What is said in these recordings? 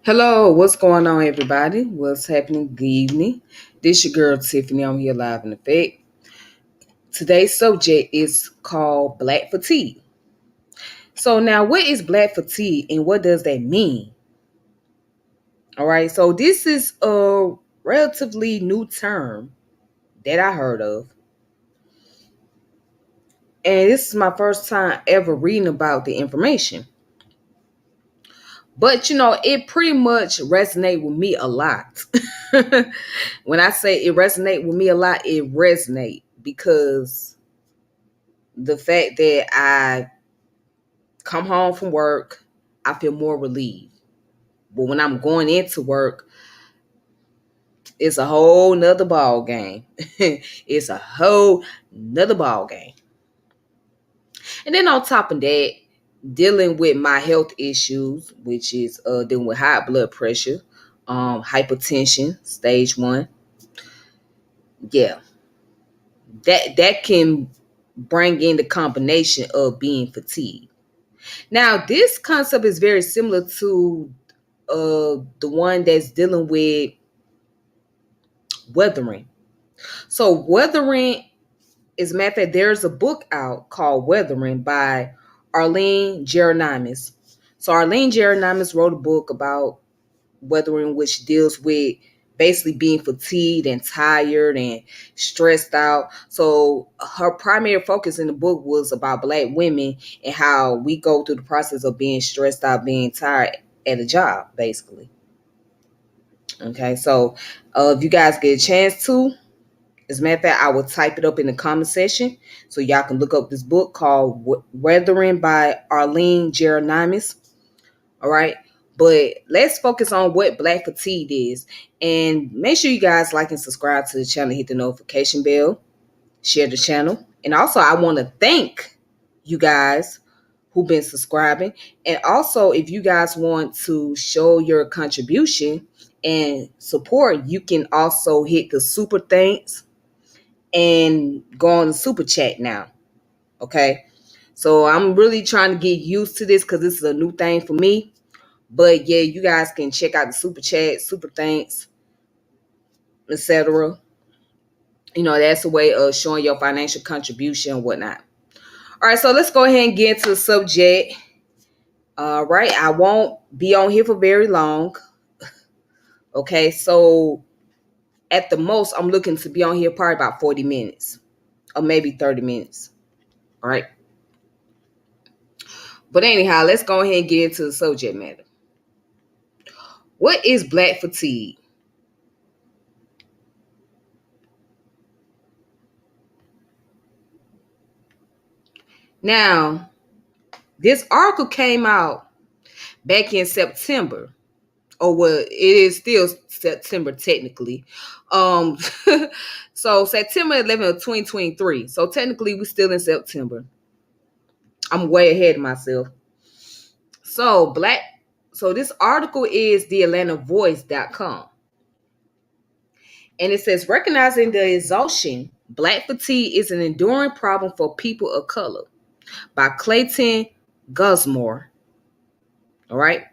Hello, what's going on, everybody? What's happening? Good evening. This your girl Tiffany. I'm here live in effect. Today's subject is called Black Fatigue. So now, what is Black Fatigue and what does that mean? All right, so this is a relatively new term that I heard of, and this is my first time ever reading about the information. But it pretty much resonate with me a lot. When I say it resonate with me a lot, it resonate because the fact that I come home from work, I feel more relieved. But when I'm going into work, it's a whole nother ball game. It's a whole nother ball game. And then on top of that, dealing with my health issues, which is dealing with high blood pressure, hypertension, stage 1. Yeah, that can bring in the combination of being fatigued. Now, this concept is very similar to the one that's dealing with weathering. So, weathering is, matter of fact, there's a book out called Weathering by Arlene Jeronimus. So, Arlene Jeronimus wrote a book about weathering, which deals with basically being fatigued and tired and stressed out. So her primary focus in the book was about Black women and how we go through the process of being stressed out, being tired at a job, basically. Okay, so if you guys get a chance to, as a matter of fact, I will type it up in the comment section so y'all can look up this book called Weathering by Arlene Jeronimus. All right. But let's focus on what Black fatigue is. And make sure you guys like and subscribe to the channel, hit the notification bell, share the channel. And also, I want to thank you guys who've been subscribing. And also, if you guys want to show your contribution and support, you can also hit the super thanks and go on the super chat now. Okay. So I'm really trying to get used to this because this is a new thing for me. But yeah, you guys can check out the super chat, super thanks, etc. That's a way of showing your financial contribution and whatnot. All right, so let's go ahead and get into the subject. All right, I won't be on here for very long. Okay, so at the most, I'm looking to be on here probably about 40 minutes or maybe 30 minutes. All right. But anyhow, let's go ahead and get into the subject matter. What is Black fatigue? Now, this article came out back in September. Or well, it is still September technically. Um, so September 11th of 2023. So technically we're still in September. I'm way ahead of myself. So this article is theatlantavoice.com. And it says, recognizing the exhaustion, Black fatigue is an enduring problem for people of color by Clayton Guzmore. All right.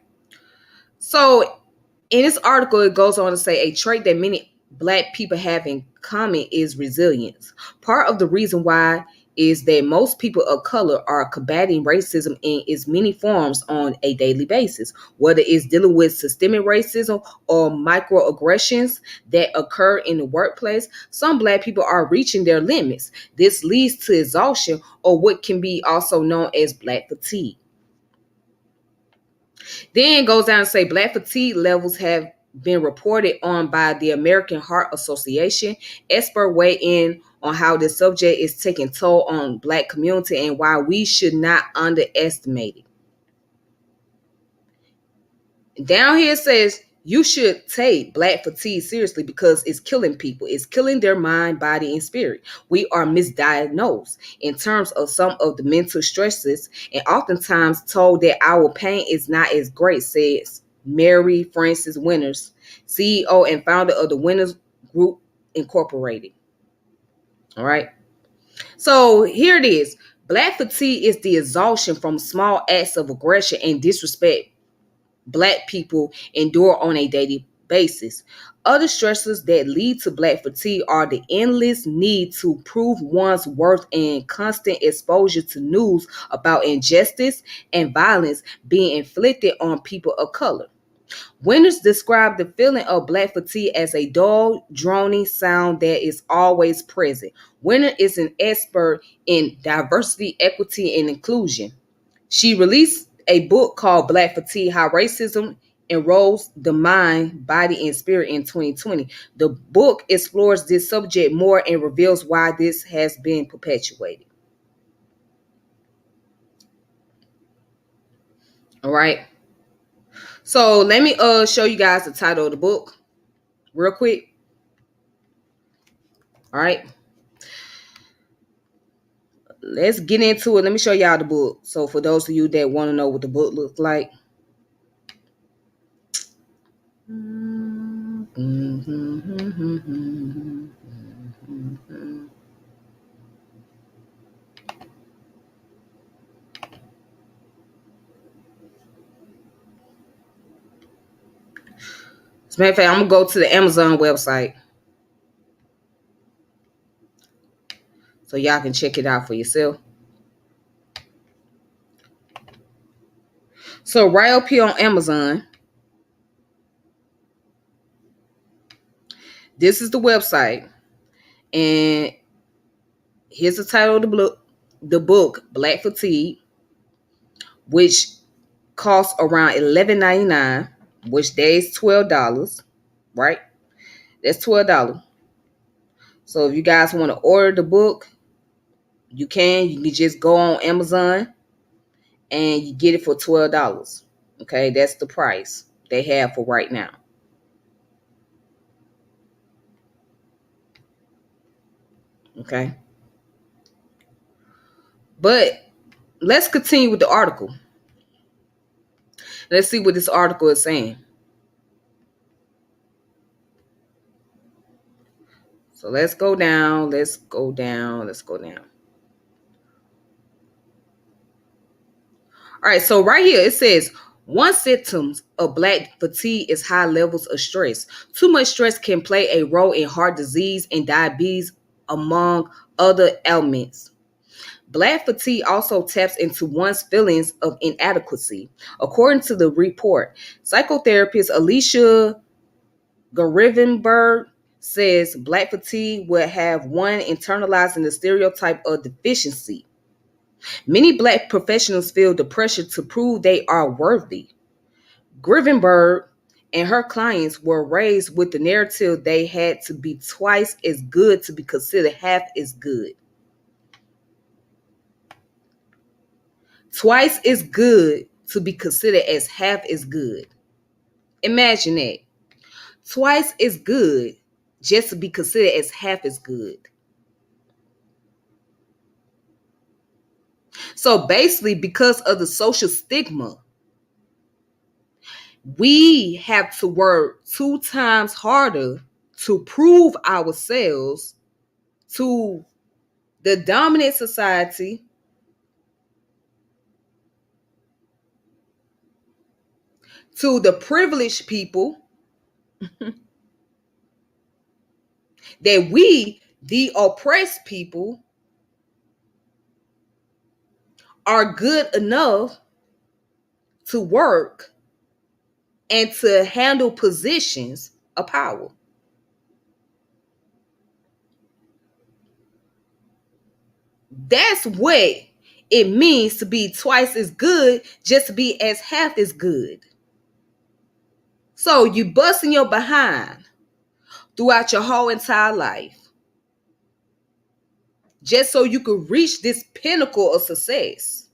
So in this article, it goes on to say a trait that many Black people have in common is resilience. Part of the reason why is that most people of color are combating racism in its many forms on a daily basis, whether it's dealing with systemic racism or microaggressions that occur in the workplace. Some Black people are reaching their limits. This leads to exhaustion, or what can be also known as Black fatigue. Then it goes down to say Black fatigue levels have been reported on by the American Heart Association. Expert weigh in on how this subject is taking toll on Black community and why we should not underestimate it. Down here it says you should take Black fatigue seriously because it's killing people. It's killing their mind, body, and spirit. We are misdiagnosed in terms of some of the mental stresses and oftentimes told that our pain is not as great, says Mary Frances Winters, CEO and founder of the Winters Group Incorporated. All right. So here it is. Black fatigue is the exhaustion from small acts of aggression and disrespect Black people endure on a daily basis. Other stressors that lead to Black fatigue are the endless need to prove one's worth and constant exposure to news about injustice and violence being inflicted on people of color. Winners describe the feeling of Black fatigue as a dull, droning sound that is always present. Winner is an expert in diversity, equity, and inclusion. She released a book called Black Fatigue: How Racism Erodes the Mind, Body, and Spirit in 2020. The book explores this subject more and reveals why this has been perpetuated. All right. So let me show you guys the title of the book real quick. All right. Let's get into it. Let me show y'all the book. So for those of you that want to know what the book looks like. As a matter of fact, I'm gonna go to the Amazon website so y'all can check it out for yourself. So right up here on Amazon, this is the website, and here's the title of the book, Black Fatigue, which costs around $11.99, which there is $12, right? That's $12. So if you guys want to order the book, you can. You can just go on Amazon and you get it for $12. Okay, that's the price they have for right now. Okay. But let's continue with the article. Let's see what this article is saying. So let's go down. Let's go down. Let's go down. All right. So right here it says one symptoms of Black fatigue is high levels of stress. Too much stress can play a role in heart disease and diabetes, among other ailments. Black fatigue also taps into one's feelings of inadequacy. According to the report, psychotherapist Alicia Garivenberg says Black fatigue would have one internalizing the stereotype of deficiency. Many Black professionals feel the pressure to prove they are worthy. Grivenberg and her clients were raised with the narrative they had to be twice as good to be considered half as good. Twice as good to be considered as half as good. Imagine that. Twice as good just to be considered as half as good. So basically, because of the social stigma, we have to work 2 times harder to prove ourselves to the dominant society, to the privileged people, that we, the oppressed people, are good enough to work and to handle positions of power. That's what it means to be twice as good just to be as half as good. So you busting your behind throughout your whole entire life just so you could reach this pinnacle of success.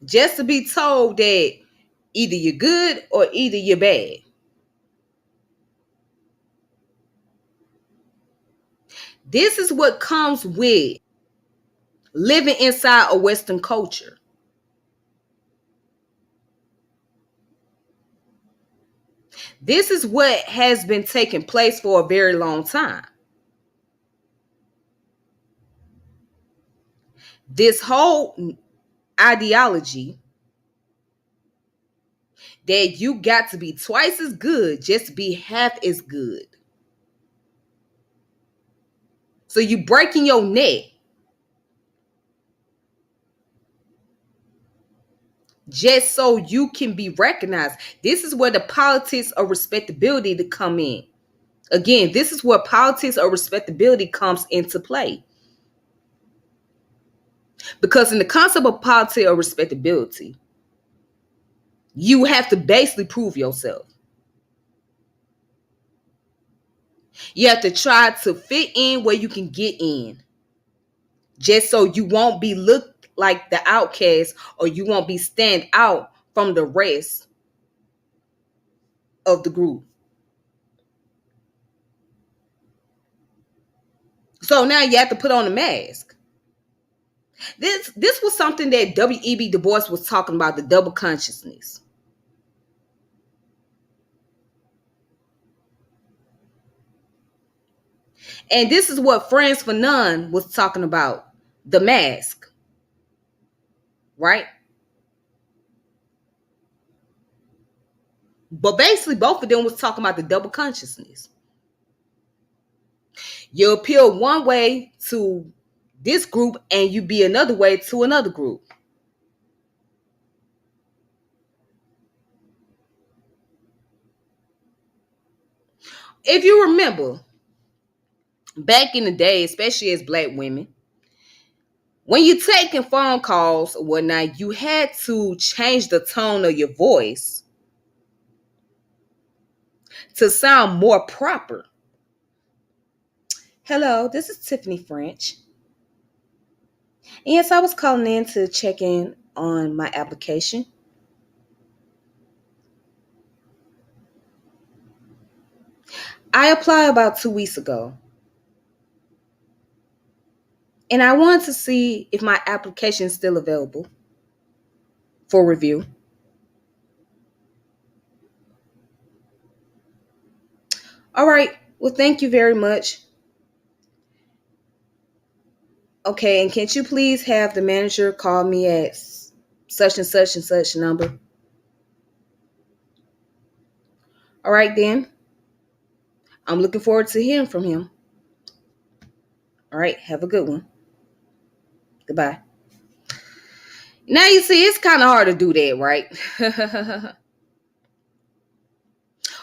Just to be told that either you're good or either you're bad. This is what comes with living inside a Western culture. This is what has been taking place for a very long time. This whole ideology that you got to be twice as good just to be half as good. So you breaking your neck just so you can be recognized. This is where the politics of respectability to come in. Again, this is where politics of respectability comes into play. Because in the concept of politics of respectability, you have to basically prove yourself. You have to try to fit in where you can get in. Just so you won't be looked like the outcast, or you won't be stand out from the rest of the group. So now you have to put on a mask. This was something that W.E.B. Du Bois was talking about, the double consciousness. And this is what Frantz Fanon was talking about, the mask. Right? But basically, both of them was talking about the double consciousness. You appeal one way to this group and you be another way to another group. If you remember, back in the day, especially as Black women, when you're taking phone calls or whatnot, you had to change the tone of your voice to sound more proper. Hello, this is Tiffany French. Yes, I was calling in to check in on my application. I applied about 2 weeks ago. And I wanted to see if my application is still available for review. All right. Well, thank you very much. Okay, and can't you please have the manager call me at such and such number? All right, then. I'm looking forward to hearing from him. All right, have a good one. Goodbye. Now you see, it's kind of hard to do that, right?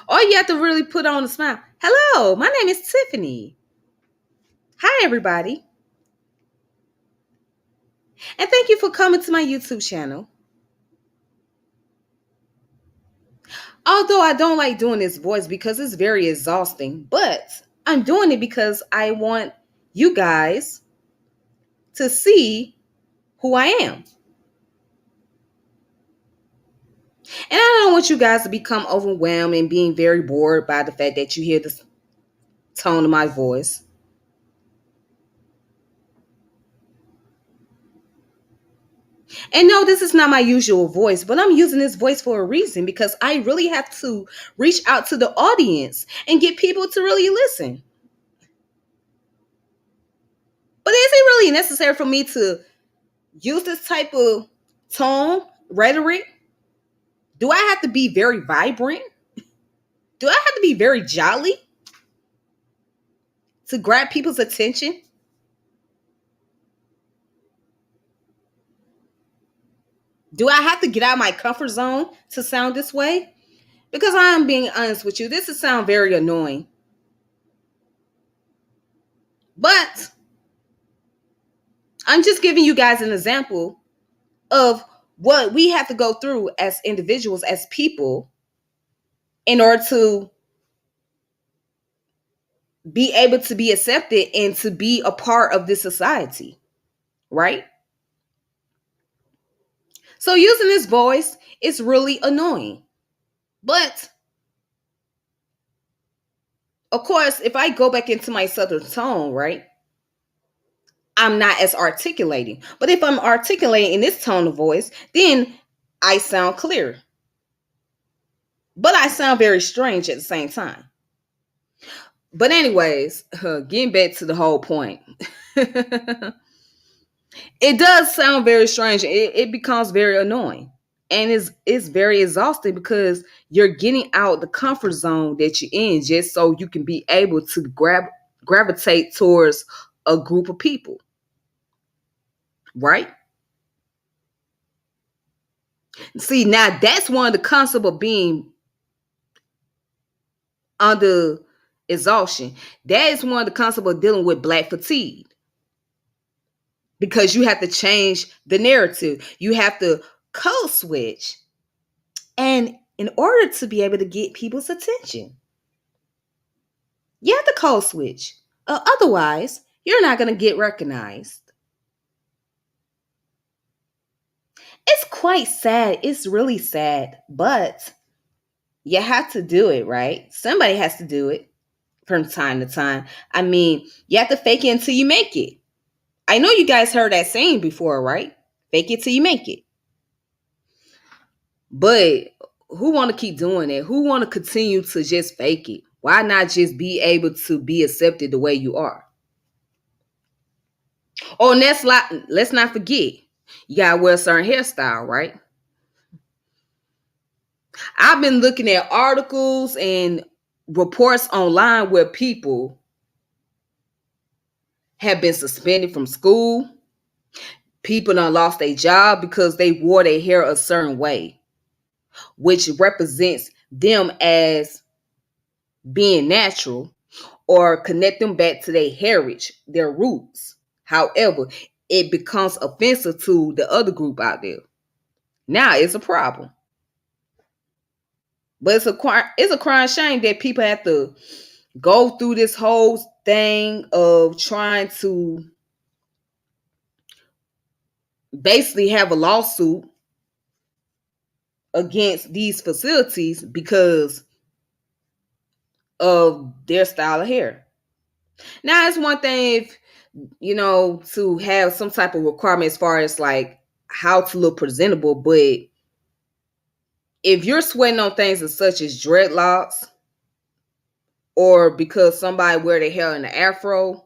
All you have to really put on a smile. Hello, my name is Tiffany. Hi, everybody. And thank you for coming to my YouTube channel. Although I don't like doing this voice because it's very exhausting, but I'm doing it because I want you guys to see who I am. And I don't want you guys to become overwhelmed and being very bored by the fact that you hear the tone of my voice. And no, this is not my usual voice, but I'm using this voice for a reason because I really have to reach out to the audience and get people to really listen. But is it really necessary for me to use this type of tone, rhetoric? Do I have to be very vibrant? Do I have to be very jolly to grab people's attention? Do I have to get out of my comfort zone to sound this way? Because I am being honest with you, this will sound very annoying. But I'm just giving you guys an example of what we have to go through as individuals, as people, in order to be able to be accepted and to be a part of this society, right? So using this voice is really annoying. But of course, if I go back into my southern tone, right, I'm not as articulating. But if I'm articulating in this tone of voice, then I sound clear. But I sound very strange at the same time. But anyways, getting back to the whole point. It does sound very strange. It becomes very annoying. And it's very exhausting because you're getting out the comfort zone that you're in just so you can be able to gravitate towards a group of people, right? See, now that's one of the concept of being under exhaustion. That is one of the concept of dealing with black fatigue because you have to change the narrative. You have to code switch. And in order to be able to get people's attention, you have to code switch. Otherwise, you're not going to get recognized. It's quite sad. It's really sad, but you have to do it, right? Somebody has to do it from time to time. I mean, you have to fake it until you make it. I know you guys heard that saying before, right? Fake it till you make it. But who want to keep doing it? Who want to continue to just fake it? Why not just be able to be accepted the way you are? Oh, and let's not forget, you gotta wear a certain hairstyle, right? I've been looking at articles and reports online where people have been suspended from school. People done lost their job because they wore their hair a certain way, which represents them as being natural or connect them back to their heritage, their roots. However, it becomes offensive to the other group out there. Now it's a problem. But it's a crying shame that people have to go through this whole thing of trying to basically have a lawsuit against these facilities because of their style of hair. Now it's one thing if to have some type of requirement as far as like how to look presentable, but if you're sweating on things as such as dreadlocks or because somebody wear their hair in the afro,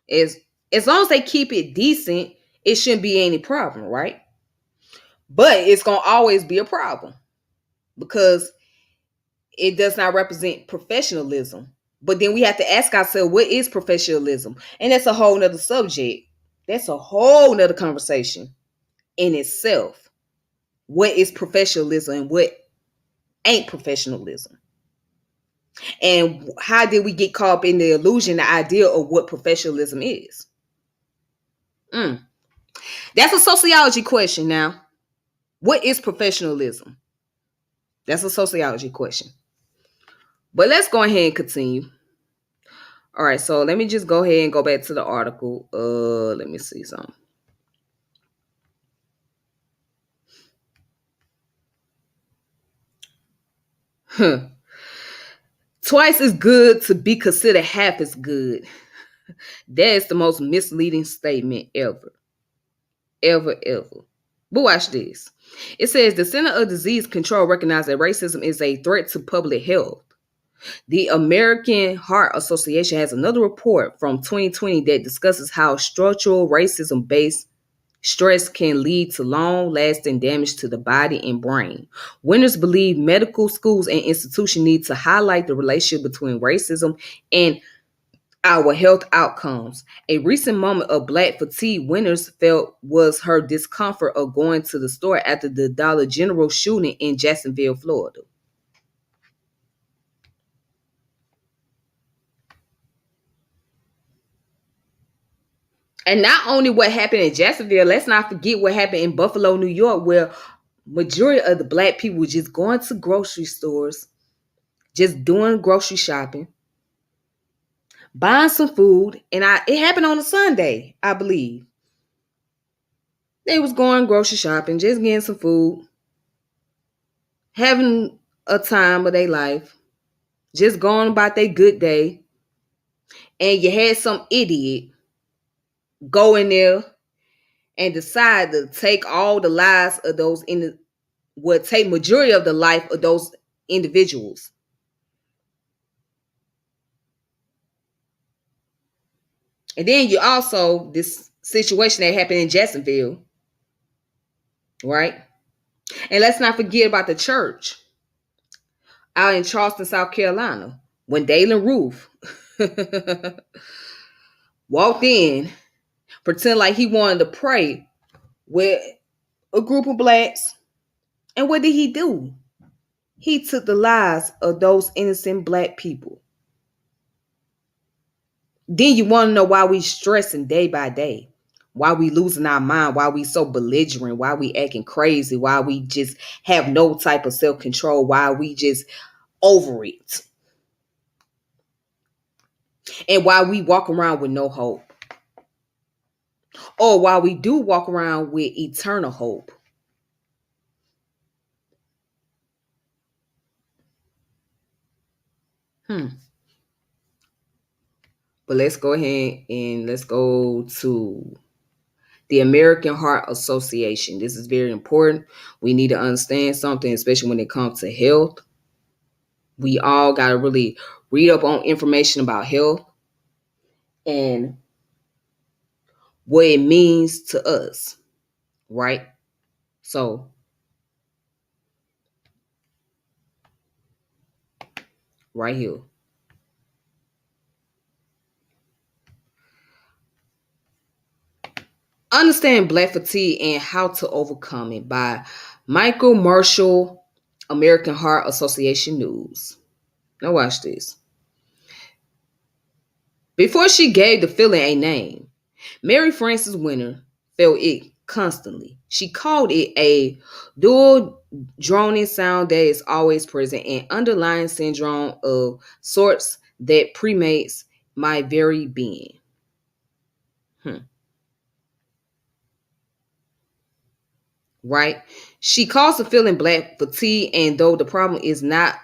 is as long as they keep it decent, it shouldn't be any problem, right? But it's gonna always be a problem because it does not represent professionalism. But then we have to ask ourselves, what is professionalism? And that's a whole nother subject. That's a whole nother conversation in itself. What is professionalism and what ain't professionalism? And how did we get caught up in the illusion, the idea of what professionalism is? That's a sociology question now. What is professionalism? That's a sociology question. But let's go ahead and continue. All right, so let me just go ahead and go back to the article. Let me see something. Twice as good to be considered half as good. That is the most misleading statement ever. Ever, ever. But watch this. It says the Center of Disease Control recognized that racism is a threat to public health. The American Heart Association has another report from 2020 that discusses how structural racism-based stress can lead to long-lasting damage to the body and brain. Winners believe medical schools and institutions need to highlight the relationship between racism and our health outcomes. A recent moment of Black fatigue Winners felt was her discomfort of going to the store after the Dollar General shooting in Jacksonville, Florida. And not only what happened in Jacksonville, let's not forget what happened in Buffalo, New York, where majority of the Black people were just going to grocery stores, just doing grocery shopping, buying some food, and it happened on a Sunday, I believe. They was going grocery shopping, just getting some food, having a time of their life, just going about their good day, and you had some idiot go in there and decide to take all the lives of those would take majority of the life of those individuals. And then you also situation that happened in Jacksonville, right? And let's not forget about the church out in Charleston, South Carolina, when Dalen Roof walked in, pretend like he wanted to pray with a group of blacks. And what did he do? He took the lives of those innocent black people. Then you want to know why we stressing day by day, why we losing our mind, why we so belligerent, why we acting crazy, why we just have no type of self-control, why we just over it, and why we walk around with no hope, or why we do walk around with eternal hope. But let's go ahead and let's go to the American Heart Association. This is very important. We need to understand something, especially when it comes to health. We all got to really read up on information about health and what it means to us, right? So, right here. Understand Black Fatigue and How to Overcome It by Michael Marshall, American Heart Association News. Now watch this. Before she gave the feeling a name, Mary Frances Winter felt it constantly. She called it a dual droning sound that is always present and underlying syndrome of sorts that premates my very being. Right? She calls the feeling Black fatigue, and though the problem is not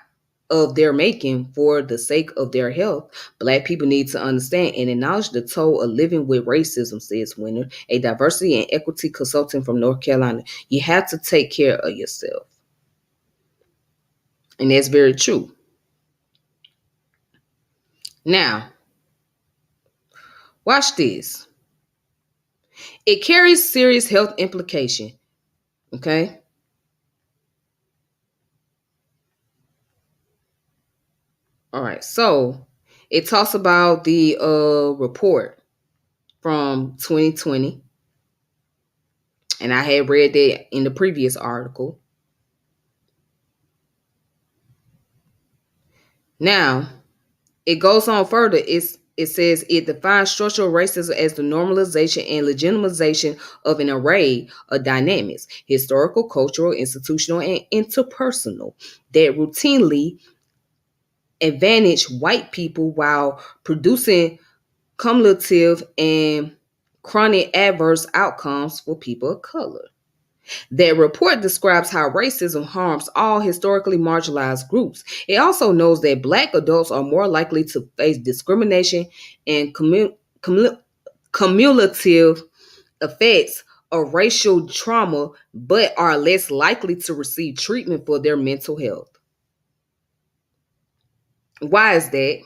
of their making for the sake of their health, Black people need to understand and acknowledge the toll of living with racism, says Winter, a diversity and equity consultant from North Carolina. You have to take care of yourself. And that's very true. Now, watch this. It carries serious health implication. Okay? All right. So, it talks about the report from 2020. And I had read that in the previous article. Now, it goes on further. It says it defines structural racism as the normalization and legitimization of an array of dynamics, historical, cultural, institutional, and interpersonal, that routinely advantage white people while producing cumulative and chronic adverse outcomes for people of color. That report describes how racism harms all historically marginalized groups. It also knows that Black adults are more likely to face discrimination and cumulative effects of racial trauma, but are less likely to receive treatment for their mental health. Why is that?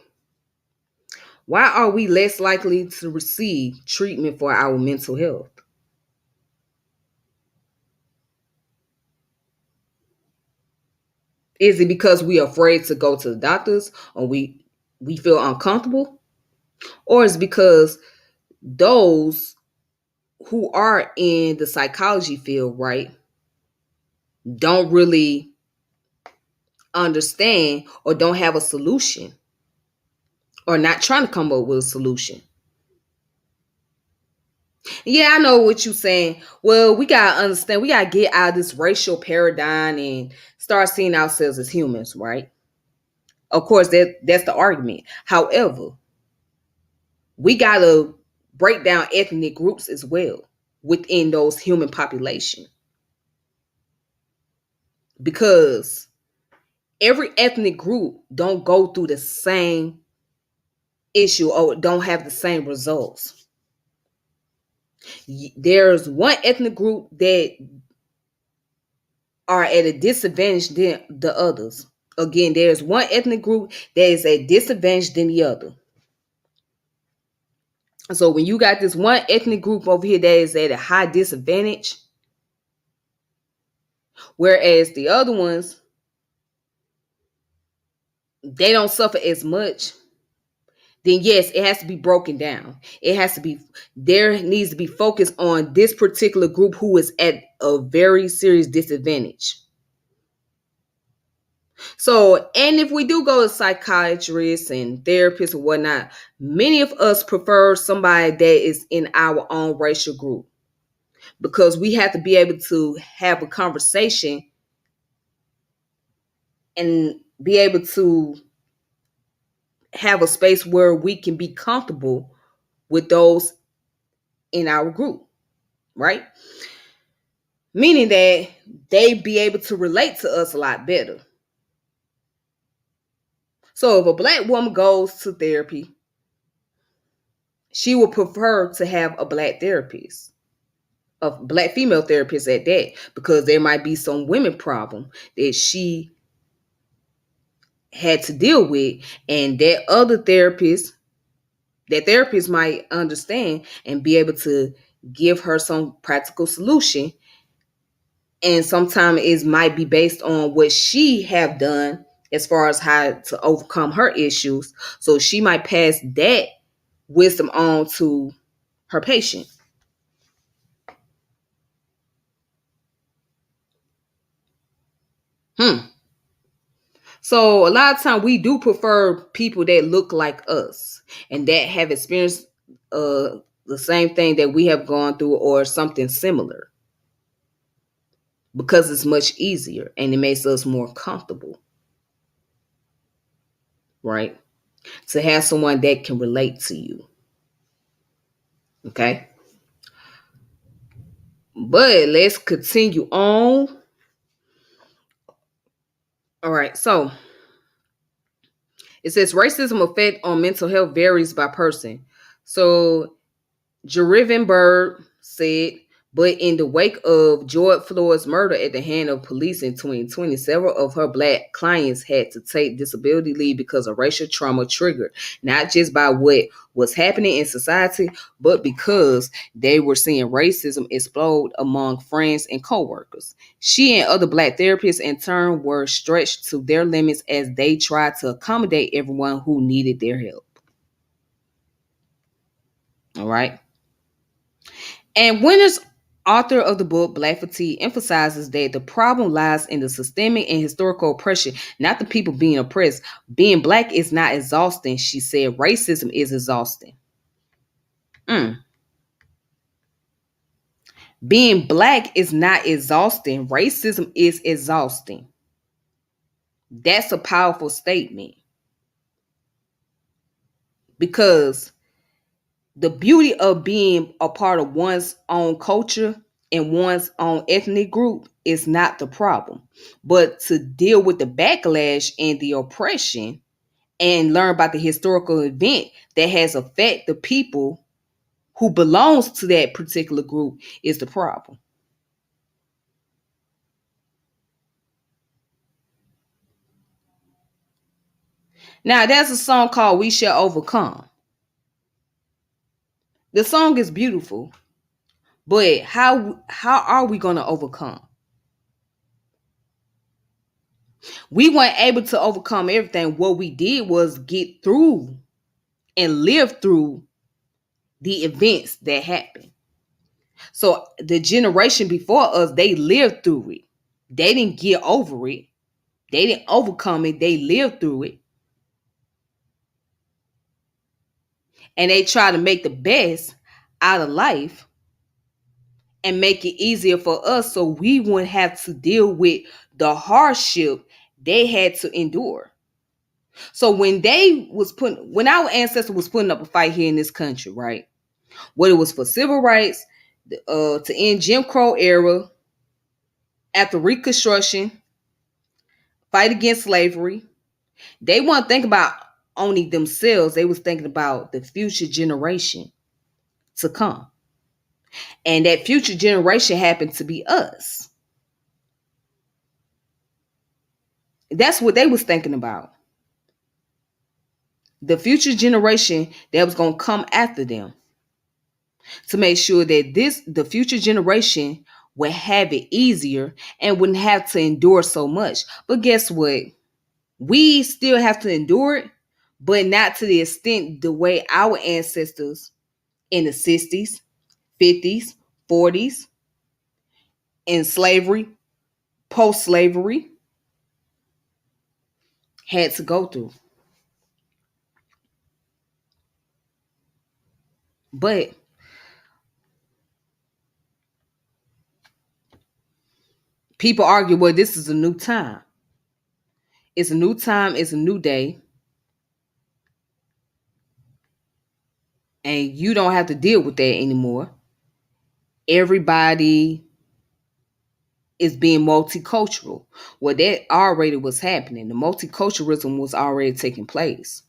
Why are we less likely to receive treatment for our mental health? Is it because we are afraid to go to the doctors, or we feel uncomfortable? Or is it because those who are in the psychology field, right, don't really understand or don't have a solution or not trying to come up with a solution? Yeah, I know what you're saying. Well, we got to understand, we got to get out of this racial paradigm and start seeing ourselves as humans, right? Of course, that's the argument. However, we got to break down ethnic groups as well within those human population, because every ethnic group don't go through the same issue or don't have the same results. There's one ethnic group that are at a disadvantage than the others. Again, there's one ethnic group that is at disadvantage than the other. So when you got this one ethnic group over here that is at a high disadvantage, whereas the other ones, they don't suffer as much, then yes, it has to be broken down. It has to be, there needs to be focus on this particular group who is at a very serious disadvantage. So, and if we do go to psychiatrists and therapists and whatnot, many of us prefer somebody that is in our own racial group, because we have to be able to have a conversation and be able to have a space where we can be comfortable with those in our group, right? Meaning that they be able to relate to us a lot better. So if a black woman goes to therapy, she would prefer to have a black therapist, a black female therapist at that, because there might be some women problem that she had to deal with, and that therapist might understand and be able to give her some practical solution. And sometimes it might be based on what she have done as far as how to overcome her issues. So she might pass that wisdom on to her patient. So a lot of time we do prefer people that look like us and that have experienced the same thing that we have gone through or something similar, because it's much easier and it makes us more comfortable, right? To have someone that can relate to you. Okay. But let's continue on. All right. So it says racism effect on mental health varies by person. So Jeriven Bird said, but in the wake of George Floyd's murder at the hand of police in 2020, several of her black clients had to take disability leave because of racial trauma triggered, not just by what was happening in society, but because they were seeing racism explode among friends and coworkers. She and other black therapists in turn were stretched to their limits as they tried to accommodate everyone who needed their help. All right. And Winters, author of the book Black Fatigue, emphasizes that the problem lies in the systemic and historical oppression, not the people being oppressed. Being black is not exhausting, she said. Racism is exhausting. Mm. Being black is not exhausting. Racism is exhausting. That's a powerful statement, because the beauty of being a part of one's own culture and one's own ethnic group is not the problem, but to deal with the backlash and the oppression and learn about the historical event that has affected the people who belongs to that particular group is the problem. Now, there's a song called We Shall Overcome. The song is beautiful, but how are we going to overcome? We weren't able to overcome everything. What we did was get through and live through the events that happened. So the generation before us, they lived through it. They didn't get over it. They didn't overcome it. They lived through it. And they try to make the best out of life and make it easier for us so we wouldn't have to deal with the hardship they had to endure. So when our ancestors was putting up a fight here in this country, right? Whether it was for civil rights, to end Jim Crow era, after Reconstruction, fight against slavery, they weren't thinking about only themselves. They was thinking about the future generation to come. And that future generation happened to be us. That's what they was thinking about. The future generation that was going to come after them. to make sure that the future generation would have it easier and wouldn't have to endure so much. But guess what? We still have to endure it, but not to the extent the way our ancestors in the 60s, 50s, 40s, in slavery, post slavery, had to go through. But people argue, well, this is a new time. It's a new time, it's a new day. And you don't have to deal with that anymore. Everybody is being multicultural. Well, that already was happening. The multiculturalism was already taking place.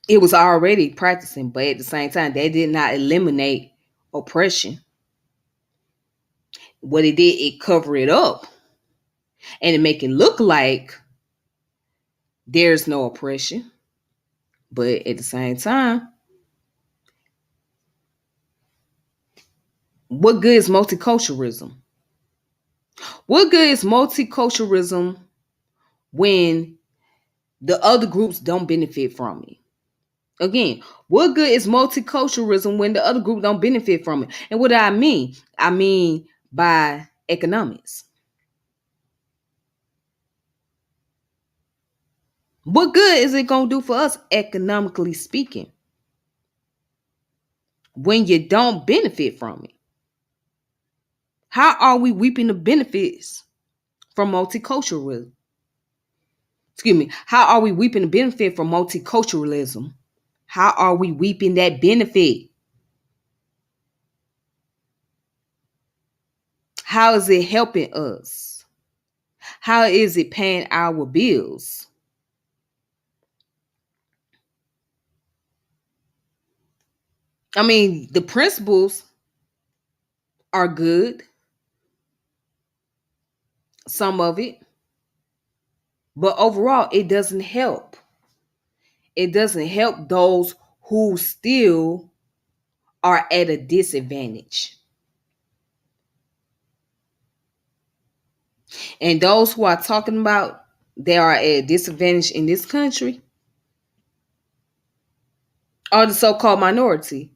It was already practicing, but at the same time, that did not eliminate oppression. What it did, it covered it up and it make it look like there's no oppression. But at the same time, what good is multiculturalism? What good is multiculturalism when the other groups don't benefit from it? Again, what good is multiculturalism when the other group don't benefit from it? And what do I mean? I mean by economics. What good is it going to do for us economically speaking when you don't benefit from it? How are we reaping the benefits from multiculturalism? Excuse me. How are we reaping the benefit from multiculturalism? How are we reaping that benefit? How is it helping us? How is it paying our bills? I mean, the principles are good, some of it, but overall, it doesn't help. It doesn't help those who still are at a disadvantage. And those who are talking about they are at a disadvantage in this country are the so called minority,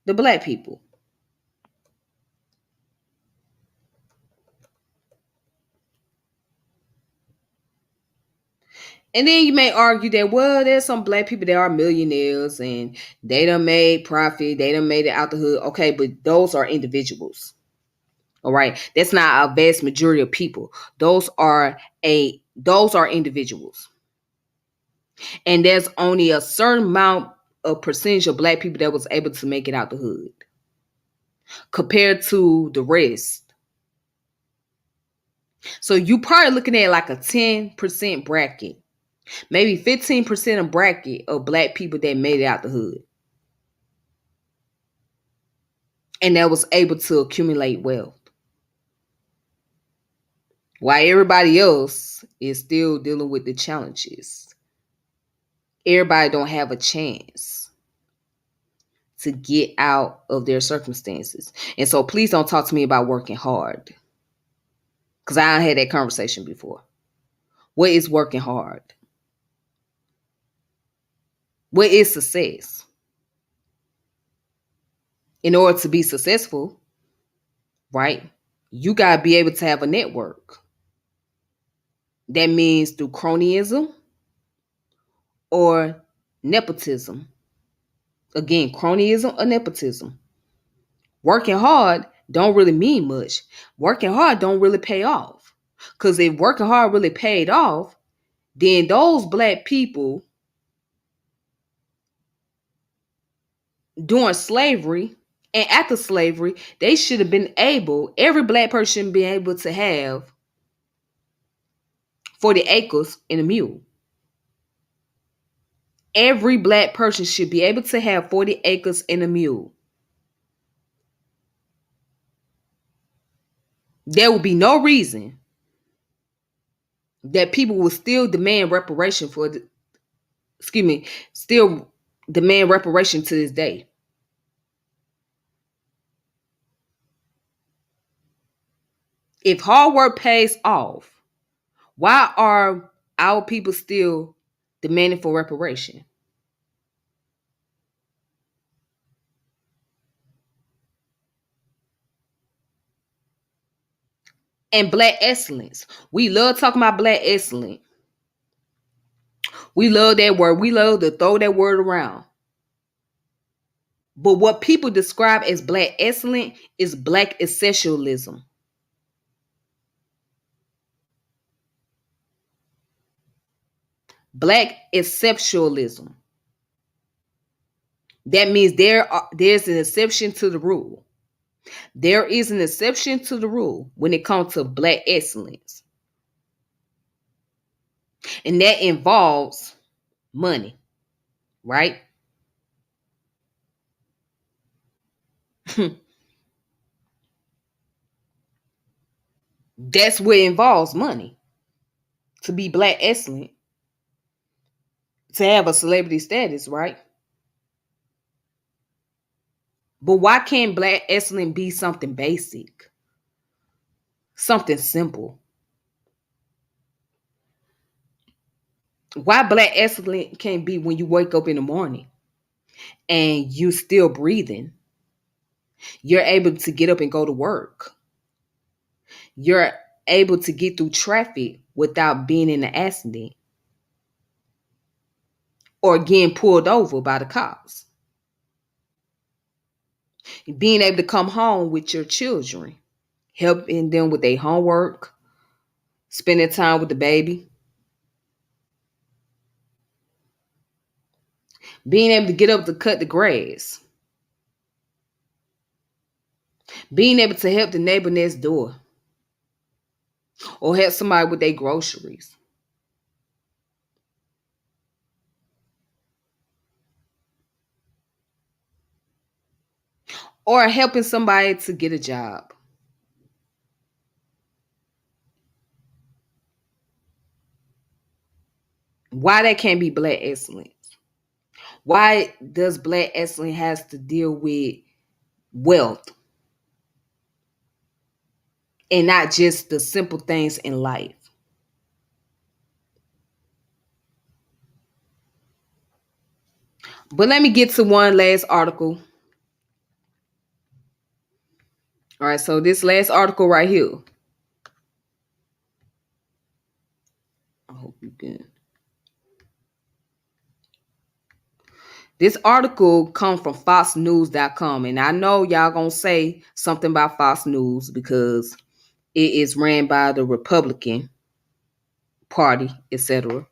the black people. And then you may argue that, well, there's some black people that are millionaires and they done made profit, they done made it out the hood. Okay, but those are individuals. All right. That's not a vast majority of people. Those are individuals. And there's only a certain amount of percentage of black people that was able to make it out the hood compared to the rest. So you probably looking at like a 10% bracket. Maybe 15% of bracket of black people that made it out the hood. And that was able to accumulate wealth. While everybody else is still dealing with the challenges. Everybody don't have a chance to get out of their circumstances. And so please don't talk to me about working hard. Because I had that conversation before. What is working hard? What is success? In order to be successful, right, you got to be able to have a network. That means through cronyism or nepotism. Again, cronyism or nepotism. Working hard don't really mean much. Working hard don't really pay off. Because if working hard really paid off, then those black people during slavery and after slavery, they should have been able, every black person be able to have 40 acres and a mule. Every black person should be able to have 40 acres and a mule. There will be no reason that people will still demand reparation for excuse me, still demand reparation to this day. If hard work pays off, why are our people still demanding for reparation? And black excellence. We love talking about black excellence. We love that word. We love to throw that word around. But what people describe as black excellence is black exceptionalism. Black exceptionalism. That means there's an exception to the rule. There is an exception to the rule when it comes to black excellence. And that involves money, right? That's what involves money to be black excellent, to have a celebrity status, right? But why can't black excellent be something basic, something simple? Why black excellent can't be when you wake up in the morning and you still breathing? You're able to get up and go to work. You're able to get through traffic without being in an accident or getting pulled over by the cops. Being able to come home with your children, helping them with their homework, spending time with the baby, being able to get up to cut the grass, being able to help the neighbor next door or help somebody with their groceries. Or helping somebody to get a job. Why that can't be black excellence? Why does black excellence has to deal with wealth and not just the simple things in life? But let me get to one last article. All right, so this last article right here. I hope you can. This article comes from foxnews.com, and I know y'all gonna say something about Fox News because it is ran by the Republican Party, etc.,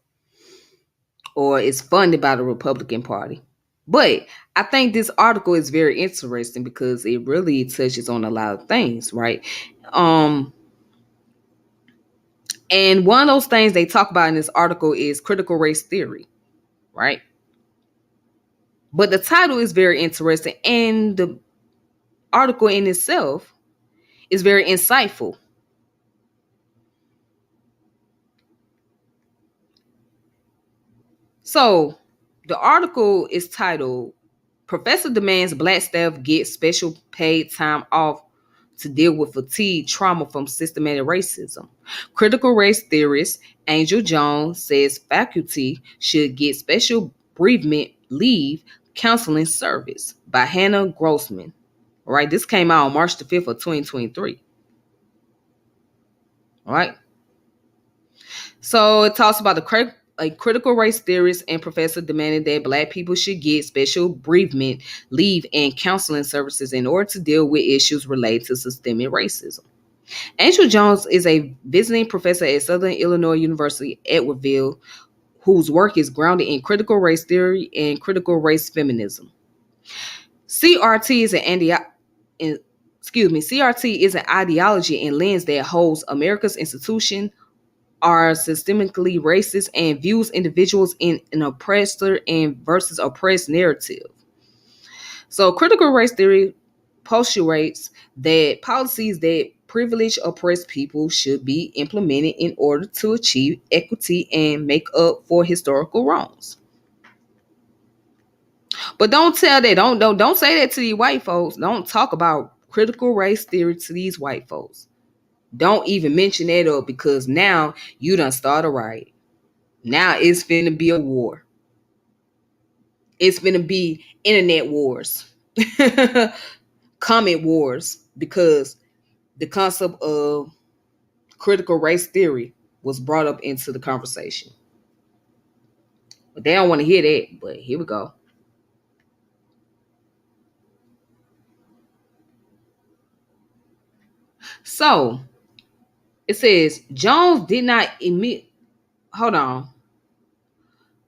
or it's funded by the Republican Party. But I think this article is very interesting because it really touches on a lot of things, right? Um, and one of those things they talk about in this article is critical race theory, right? But the title is very interesting, and the article in itself is very insightful. So the article is titled Professor Demands Black Staff Get Special Paid Time Off to Deal with Fatigue Trauma from Systematic Racism. Critical race theorist Angel Jones says faculty should get special bereavement leave counseling service by Hannah Grossman. All right, this came out on March the 5th of 2023. All right. So it talks about a critical race theorist and professor demanded that Black people should get special bereavement leave and counseling services in order to deal with issues related to systemic racism. Angel Jones is a visiting professor at Southern Illinois University, Edwardsville, whose work is grounded in critical race theory and critical race feminism. CRT is CRT is an ideology and lens that holds America's institution are systemically racist and views individuals in an oppressor and versus oppressed narrative. So critical race theory postulates that policies that privilege oppressed people should be implemented in order to achieve equity and make up for historical wrongs. But don't tell that. Don't say that to these white folks. Don't talk about critical race theory to these white folks. Don't even mention that up because now you done start a riot. Now it's finna be a war. It's finna be internet wars, comment wars, because the concept of critical race theory was brought up into the conversation. But they don't want to hear that. But here we go. So it says Jones did not admit. Hold on.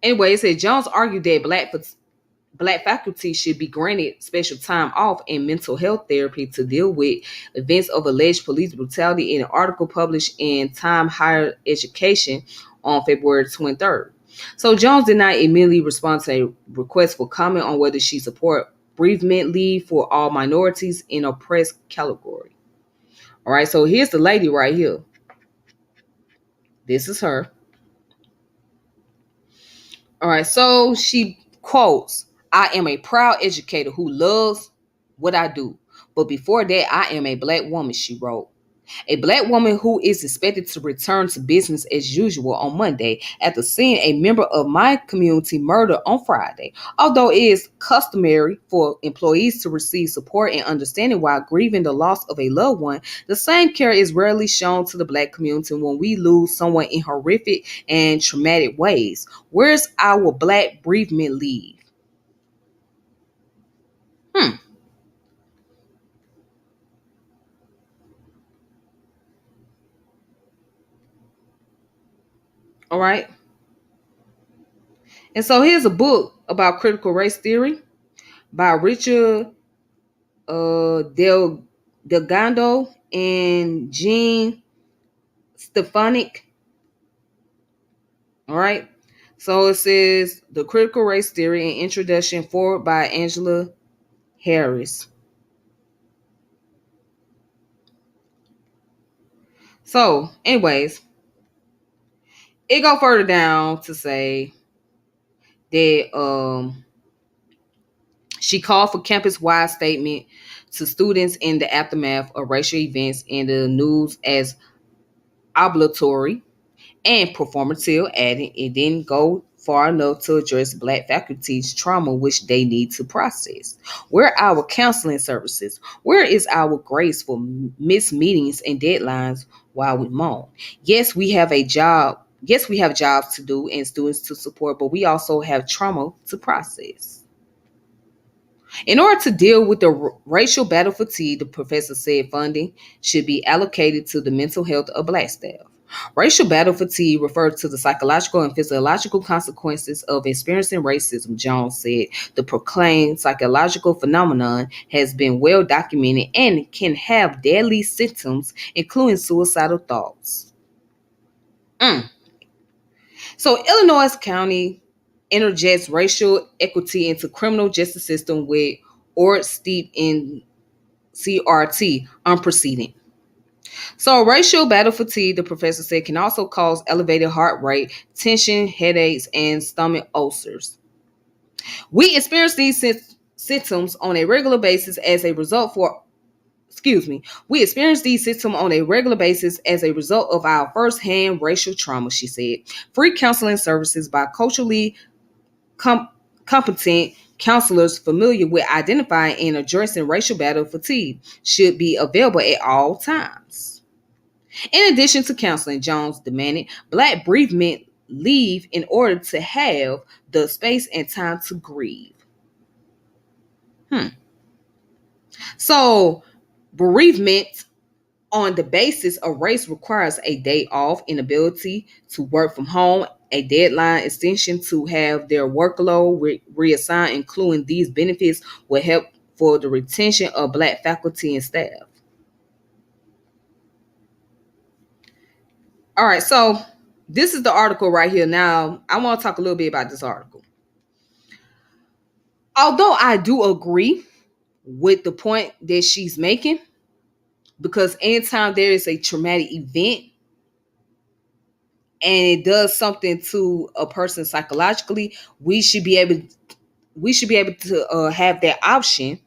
Anyway, it said Jones argued that black faculty should be granted special time off and mental health therapy to deal with events of alleged police brutality in an article published in Time Higher Education on February 23rd. So Jones did not immediately respond to a request for comment on whether she support bereavement leave for all minorities in oppressed category. All right, so here's the lady right here. This is her. All right, so she quotes, I am a proud educator who loves what I do. But before that, I am a black woman, she wrote. A black woman who is expected to return to business as usual on Monday after seeing a member of my community murdered on Friday. Although it is customary for employees to receive support and understanding while grieving the loss of a loved one, the same care is rarely shown to the black community when we lose someone in horrific and traumatic ways. Where's our black bereavement leave? Hmm. All right. And so here's a book about critical race theory by Richard Del Delgado and Jean Stefanik. All right. So it says The Critical Race Theory and Introduction, forward by Angela Harris. So, anyways, it go further down to say that she called for campus-wide statement to students in the aftermath of racial events in the news as obligatory and performative, adding it didn't go far enough to address black faculty's trauma which they need to process. Where are our counseling services? Where is our grace for missed meetings and deadlines while we moan? Yes, we have a job. Yes, we have jobs to do and students to support, but we also have trauma to process. In order to deal with the racial battle fatigue, the professor said funding should be allocated to the mental health of black staff. Racial battle fatigue refers to the psychological and physiological consequences of experiencing racism, Jones said. The proclaimed psychological phenomenon has been well documented and can have deadly symptoms, including suicidal thoughts. Mm. So, Illinois County interjects racial equity into criminal justice system with or steep in CRT unprecedented. So, racial battle fatigue, the professor said, can also cause elevated heart rate, tension, headaches, and stomach ulcers. We experience these symptoms on a regular basis as a result for we experience these symptoms on a regular basis as a result of our firsthand racial trauma, she said. Free counseling services by culturally competent counselors familiar with identifying and addressing racial battle fatigue should be available at all times. In addition to counseling, Jones demanded black bereavement leave in order to have the space and time to grieve. Hmm. So, bereavement on the basis of race requires a day off, inability to work from home, a deadline extension to have their workload reassigned, including these benefits will help for the retention of black faculty and staff. All right, so this is the article right here. Now, I want to talk a little bit about this article. Although I do agree with the point that she's making, because anytime there is a traumatic event and it does something to a person psychologically, we should be able we should be able to have that option.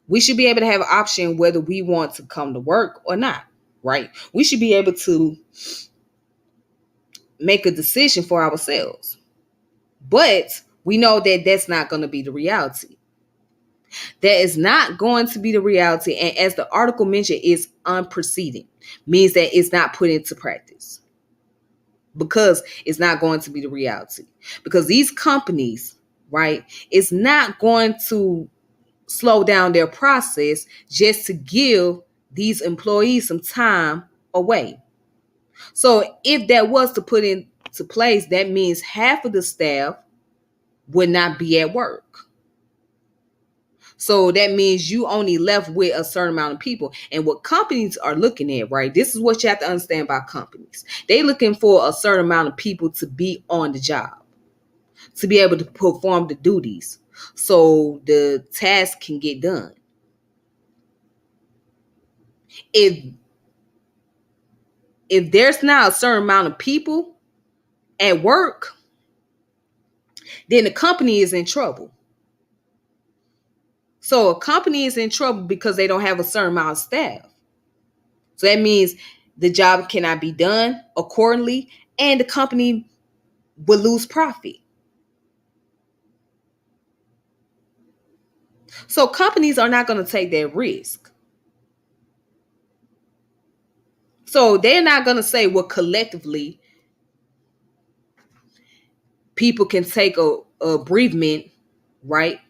We should be able to have an option whether we want to come to work or not, right? We should be able to make a decision for ourselves. But we know that that's not going to be the reality. That is not going to be the reality. And as the article mentioned, it's unprecedented, means that it's not put into practice because it's not going to be the reality. Because these companies, right, it's not going to slow down their process just to give these employees some time away. So if that was to put into place, that means half of the staff would not be at work. So that means you only left with a certain amount of people. And what companies are looking at, right? This is what you have to understand about companies. They're looking for a certain amount of people to be on the job, to be able to perform the duties so the task can get done. If there's not a certain amount of people at work, then the company is in trouble. So a company is in trouble because they don't have a certain amount of staff. So that means the job cannot be done accordingly, and the company will lose profit. So companies are not going to take that risk. So they're not going to say, well, collectively, people can take a bereavement, right?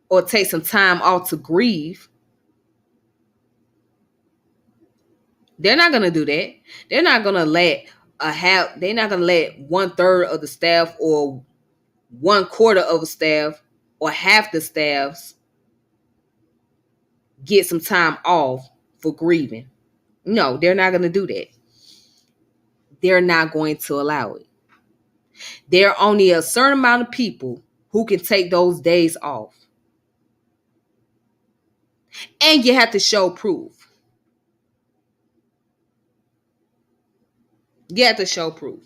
Or take some time off to grieve. They're not going to do that. They're not going to let they're not going to let 1/3 of the staff or 1/4 of the staff or half the staffs get some time off for grieving. No, they're not going to do that. They're not going to allow it. There are only a certain amount of people who can take those days off. And you have to show proof. You have to show proof.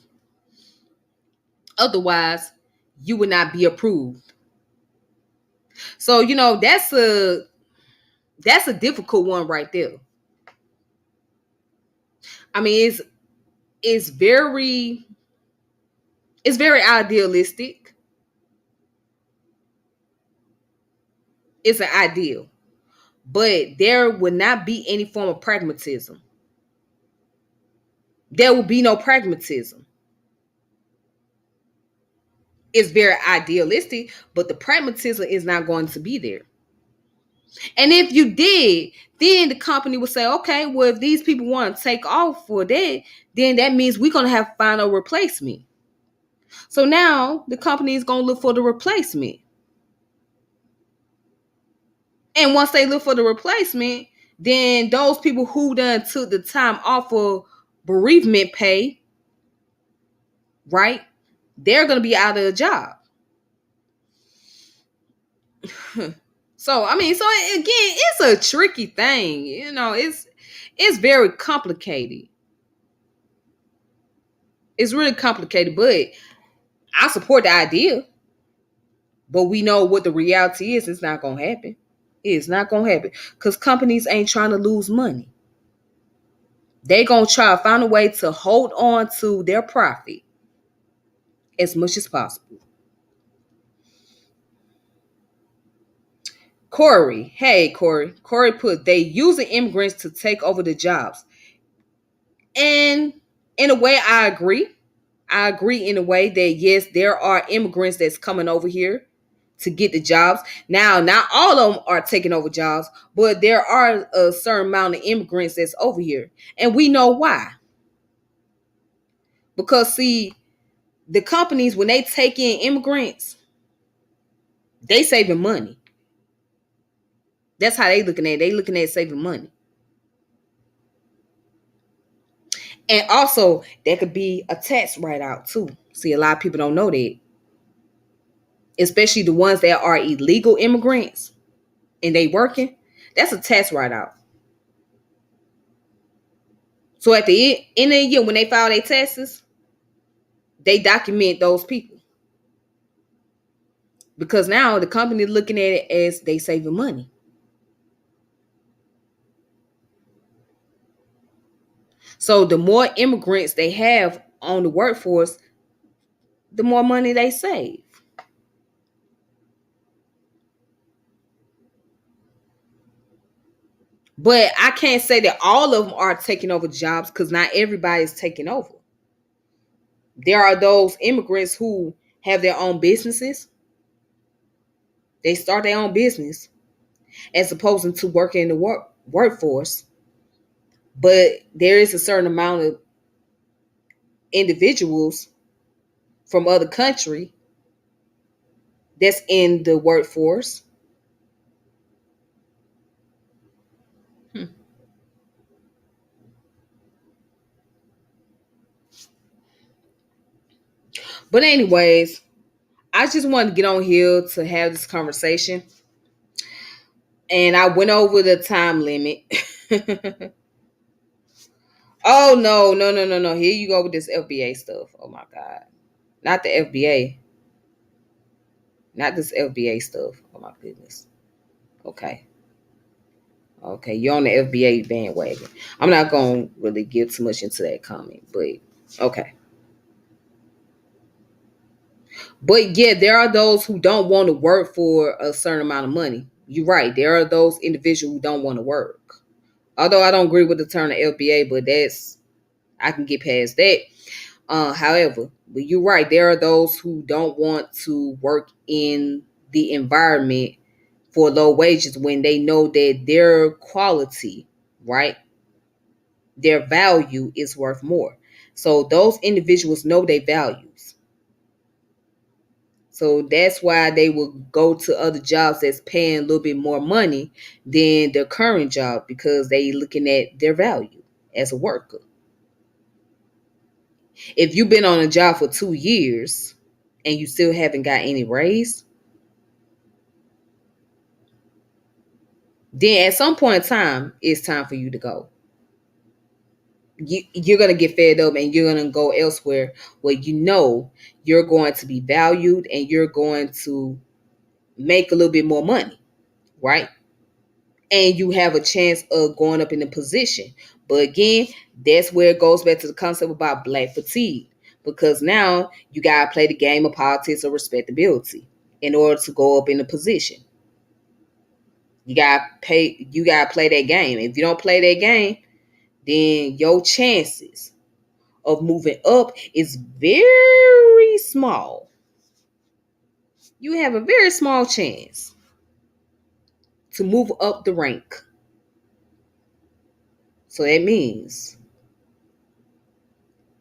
Otherwise, you would not be approved. So, that's a difficult one right there. I mean, it's very idealistic. It's an ideal. But there would not be any form of pragmatism. There will be no pragmatism. It's very idealistic, but the pragmatism is not going to be there. And if you did, then the company would say, okay, well, if these people want to take off for that, then that means we're going to have to find a replacement. So now the company is going to look for the replacement. And once they look for the replacement, then those people who done took the time off for bereavement pay, right? They're going to be out of a job. So again, it's a tricky thing. It's very complicated. It's really complicated, but I support the idea. But we know what the reality is. It's not going to happen. It's not going to happen because companies ain't trying to lose money. They going to try to find a way to hold on to their profit as much as possible. Corey, hey Corey. Corey put, they using immigrants to take over the jobs. And in a way, I agree. I agree in a way that yes, there are immigrants that's coming over here to get the jobs. Now, not all of them are taking over jobs, but there are a certain amount of immigrants that's over here. And we know why. Because see, the companies, when they take in immigrants, they saving money. That's how they looking at it. They looking at saving money. And also, there could be a tax write-out too. See, a lot of people don't know that. Especially the ones that are illegal immigrants and they working. That's a tax write-out. So at the end of the year, when they file their taxes, they document those people because now the company looking at it as they saving money. So the more immigrants they have on the workforce, the more money they save. But I can't say that all of them are taking over jobs because not everybody is taking over. There are those immigrants who have their own businesses. They start their own business as opposed to working in the workforce. But there is a certain amount of individuals from other country that's in the workforce. Hmm. But anyways, I just wanted to get on here to have this conversation. And I went over the time limit. Oh no. Here you go with this FBA stuff. Oh my God. Not the FBA. Not this FBA stuff. Oh my goodness. Okay. Okay. You're on the FBA bandwagon. I'm not gonna really get too much into that comment, but okay. But yeah, there are those who don't want to work for a certain amount of money. You're right. There are those individuals who don't want to work. Although I don't agree with the term of FBA, but that's I can get past that. However, but you're right. There are those who don't want to work in the environment for low wages when they know that their quality, right, their value is worth more. So those individuals know their values. So that's why they will go to other jobs that's paying a little bit more money than their current job because they looking at their value as a worker. If you've been on a job for 2 years and you still haven't got any raise, then at some point in time, it's time for you to go. You're going to get fed up and you're going to go elsewhere where you know you're going to be valued and you're going to make a little bit more money, right? And you have a chance of going up in the position. But again, that's where it goes back to the concept about black fatigue. Because now you gotta play the game of politics or respectability in order to go up in the position. You gotta play that game. If you don't play that game, then your chances of moving up is very small. You have a very small chance to move up the rank. So that means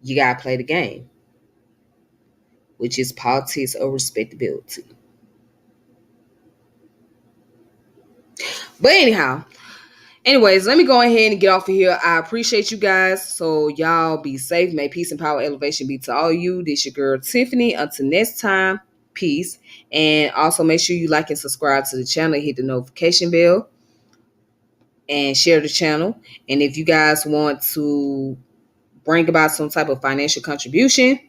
you gotta play the game, which is politics or respectability. But anyways, let me go ahead and get off of here. I appreciate you guys. So y'all be safe. May peace and power elevation be to all of you. This your girl Tiffany. Until next time, peace. And also make sure you like and subscribe to the channel. Hit the notification bell and share the channel. And if you guys want to bring about some type of financial contribution,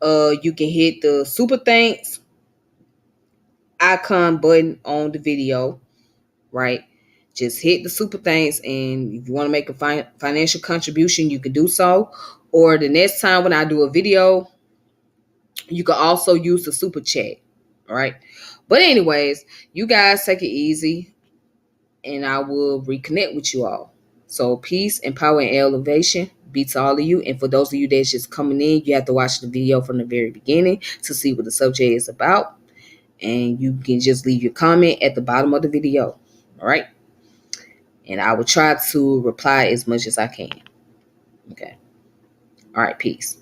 you can hit the super thanks icon button on the video, right? Just hit the super thanks, and if you want to make a financial contribution, you can do so. Or the next time when I do a video, you can also use the super chat, all right? But anyways, you guys take it easy, and I will reconnect with you all. So peace and power and elevation be to all of you. And for those of you that's just coming in, you have to watch the video from the very beginning to see what the subject is about. And you can just leave your comment at the bottom of the video. All right. And I will try to reply as much as I can. Okay. All right. Peace.